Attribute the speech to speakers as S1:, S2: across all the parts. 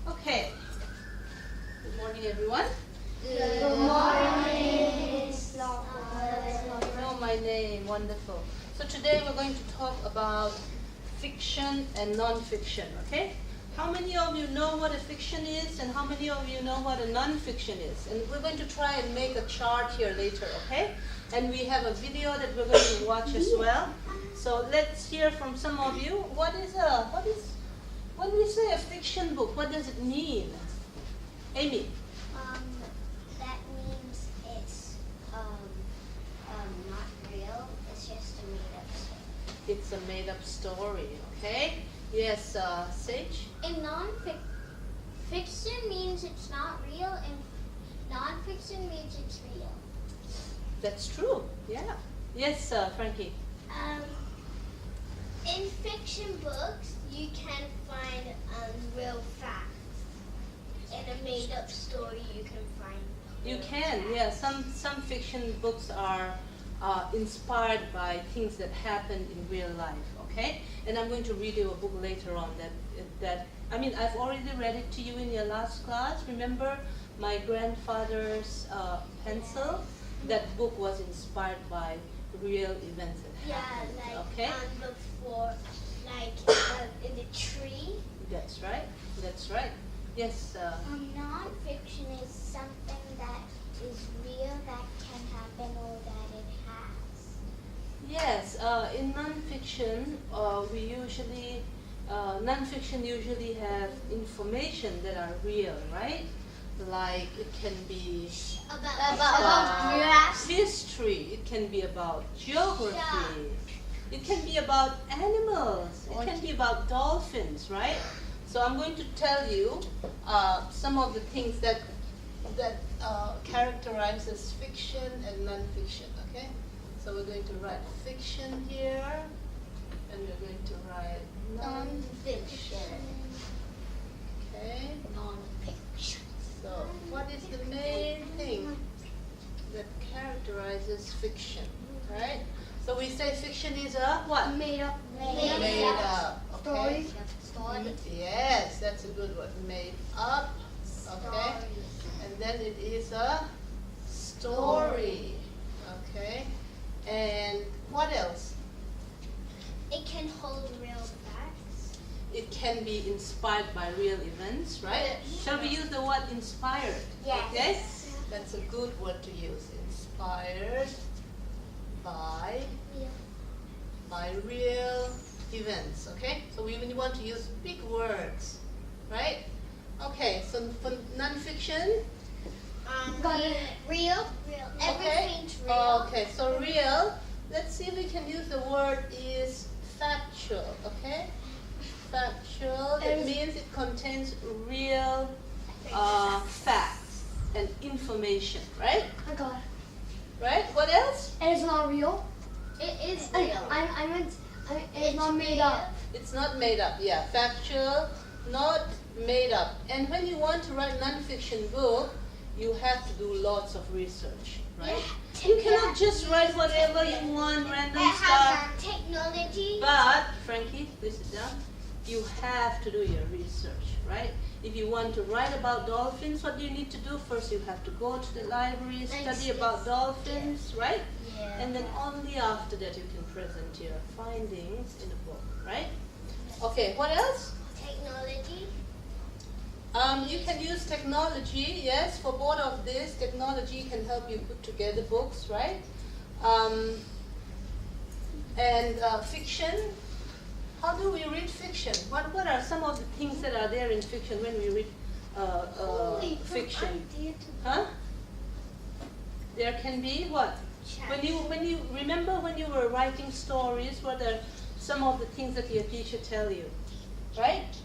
S1: Okay. Good morning, everyone.
S2: Good morning.
S1: Know my name. Wonderful. So today we're going to talk about fiction and non-fiction. Okay. How many of you know what a fiction is, and how many of you know what a non-fiction is? And we're going to try and make a chart here later. Okay. And we have a video that we're going to watch as well. So let's hear from some of you. When we say a fiction book, what does it mean? Amy?
S2: That means it's not real. It's just a made-up story.
S1: It's a made-up story, okay? Yes, Sage?
S2: And fiction means it's not real, and non-fiction means it's real.
S1: That's true, yeah. Yes, Frankie?
S2: In fiction books, you can find real facts. In a made-up story, you can find.
S1: You can, yeah. Some fiction books are inspired by things that happened in real life, okay? And I'm going to read you a book later on I've already read it to you in your last class. Remember my grandfather's pencil? That book was inspired by real events that happened,
S2: okay? On the floor, in the tree.
S1: That's right. That's right. Yes.
S2: Non-fiction is something that is real that can happen or that it has.
S1: Yes. In non-fiction, non-fiction usually have information that are real, right? Like it can be
S2: about
S1: history, it can be about geography, it can be about animals, it can be about dolphins, right? So I'm going to tell you some of the things that characterizes fiction and non-fiction, okay? So we're going to write fiction here, and we're going to write non-fiction. Okay?
S2: Non-fiction.
S1: So what is the main thing that characterizes fiction, right? So we say fiction is a what?
S2: Made up.
S1: Made up. Okay.
S2: Story.
S1: Yes, that's a good word. Made up. Okay. And then it is a story. Okay. And what else?
S2: It can hold real facts.
S1: It can be inspired by real events, right?
S2: Yes.
S1: Shall we use the word inspired?
S2: Yes.
S1: Okay? That's a good word to use. Inspired by real events, okay? So we want to use big words, right? Okay, so for non-fiction?
S2: Real. Everything's real.
S1: Okay, so real. Let's see if we can use the word is factual, okay? Factual, it means it contains real facts and information, right?
S3: I got it.
S1: Right? What else?
S3: And it's not real.
S2: It is real.
S3: It's not made up.
S1: It's not made up, yeah. Factual, not made up. And when you want to write a non-fiction book, you have to do lots of research, right? You cannot just write whatever you want, random stuff.
S2: Technology.
S1: But, Frankie, please sit down. You have to do your research, right? If you want to write about dolphins, what do you need to do? First, you have to go to the library, study about dolphins, right?
S2: Yeah.
S1: And then only after that you can present your findings in a book, right? Okay, what else?
S2: Technology.
S1: You can use technology, yes, for both of this. Technology can help you put together books, right? Fiction. How do we read fiction? What are some of the things that are there in fiction when we read fiction? Huh? There can be what? When you remember when you were writing stories, what are some of the things that your teacher tell you, right?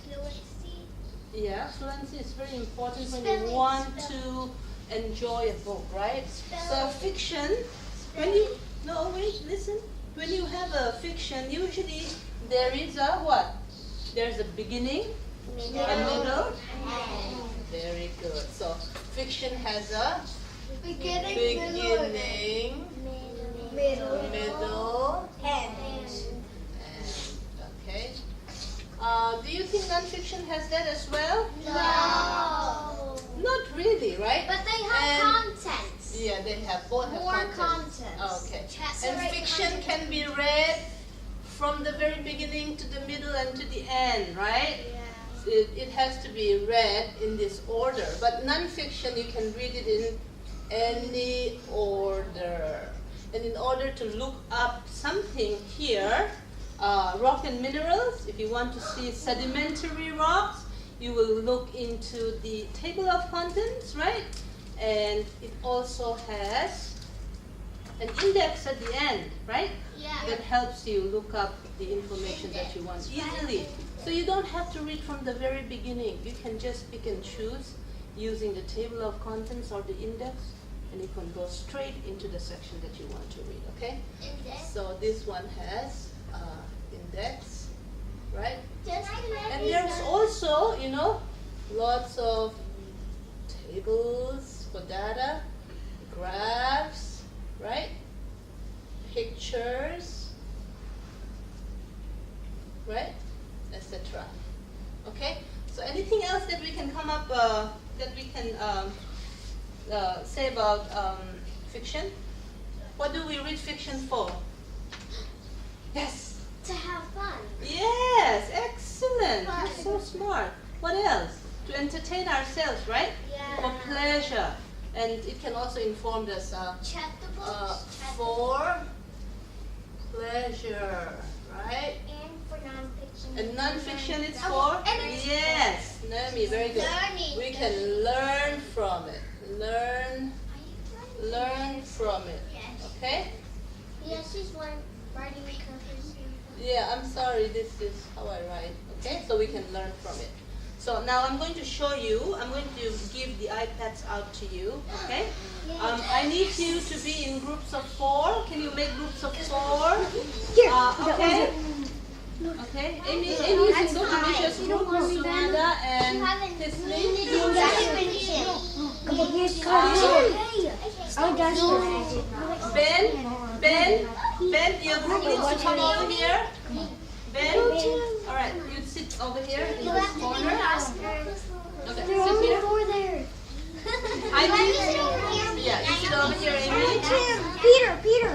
S2: Fluency.
S1: Yeah, fluency is very important when you want to enjoy a book, right? So fiction, listen. When you have a fiction, usually there is a what? There's a beginning, a middle. Very good. So fiction has a beginning, middle,
S2: and
S1: okay. non-fiction has that as well?
S2: No.
S1: Not really, right?
S2: But they have content.
S1: Yeah, they have both have
S2: More
S1: content.
S2: content.
S1: Okay.
S2: So
S1: And fiction can be read from the very beginning to the middle and to the end, right?
S2: Yeah.
S1: It has to be read in this order. But non-fiction, you can read it in any order. And in order to look up something here, rock and minerals, if you want to see sedimentary rocks, you will look into the table of contents, right? And it also has an index at the end, right?
S2: Yeah.
S1: That helps you look up the information that you want easily. So you don't have to read from the very beginning. You can just pick and choose using the table of contents or the index, and you can go straight into the section that you want to read, okay?
S2: Index.
S1: So this one has index, right? And
S2: And
S1: there's also, you know, lots of tables for data, graphs, right? Pictures, right? Etc. Okay? So anything else that we can come up, that we can say about fiction? What do we read fiction for? Yes.
S2: to have fun.
S1: Yes, excellent.
S2: Fun.
S1: You're so smart. What else? To entertain ourselves, right?
S2: Yeah.
S1: For pleasure. And it can also inform us
S2: Check the books.
S1: for pleasure, right?
S2: And for nonfiction.
S1: And non-fiction is
S2: Oh,
S1: for?
S2: and it's-
S1: Yes, Nami, very good.
S2: Learning.
S1: We can learn from it. Learn from it.
S2: Yes.
S1: Okay?
S2: Yes, she's writing covers.
S1: Yeah, I'm sorry, this is how I write. Okay, so we can learn from it. So now I'm going to show you, I'm going to give the iPads out to you, okay? I need you to be in groups of 4. Can you make groups of 4? Okay? Okay, Amy is in Dr. Misha's group, Sumada and Tisley. Ben, your group needs to come over here. Ben, alright, you sit over here in this corner. Okay, sit here. I need, yeah, you sit over here, Amy.
S3: Peter.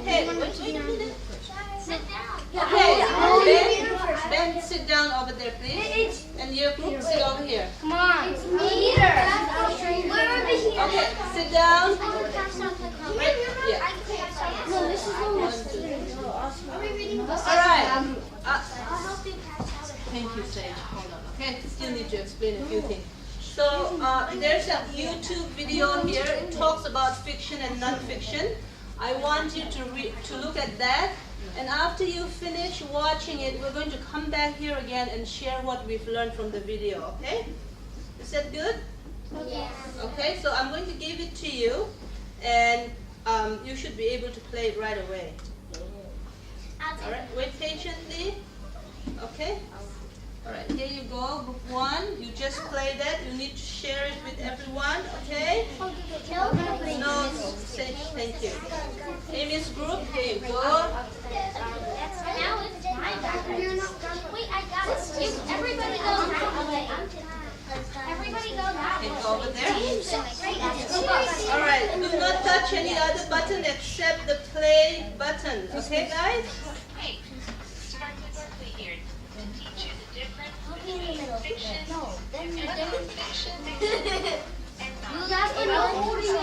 S1: Okay, wait a minute.
S2: Sit down.
S1: Okay, Ben, sit down over there, please. And your group, sit over here.
S3: Come on.
S1: Okay, sit down. Right, yeah.
S3: No, this is the
S1: One,
S3: one.
S1: two.
S2: Are we reading books?
S1: Alright.
S2: I'll help you pass out.
S1: Thank you, Sage. Hold on, okay? Still need to explain a few things. So, there's a YouTube video here. It talks about fiction and non-fiction. I want you to look at that. And after you finish watching it, we're going to come back here again and share what we've learned from the video, okay? Is that good?
S2: Yes.
S1: Okay, so I'm going to give it to you. And you should be able to play it right away. All right, wait patiently. Okay. All right, here you go, group 1. You just play that. You need to share it with everyone. Okay. No, say thank you. Amy's group. Here you go.
S2: Now it's my turn. Wait, I got it. Everybody go now. Everybody go now.
S1: Okay, go over there. All right. Do not touch any other button except the play button. Okay, guys.
S4: Hey, Sparkly Berkeley here to teach you the difference between fiction and non-fiction and
S2: That's what I'm holding it.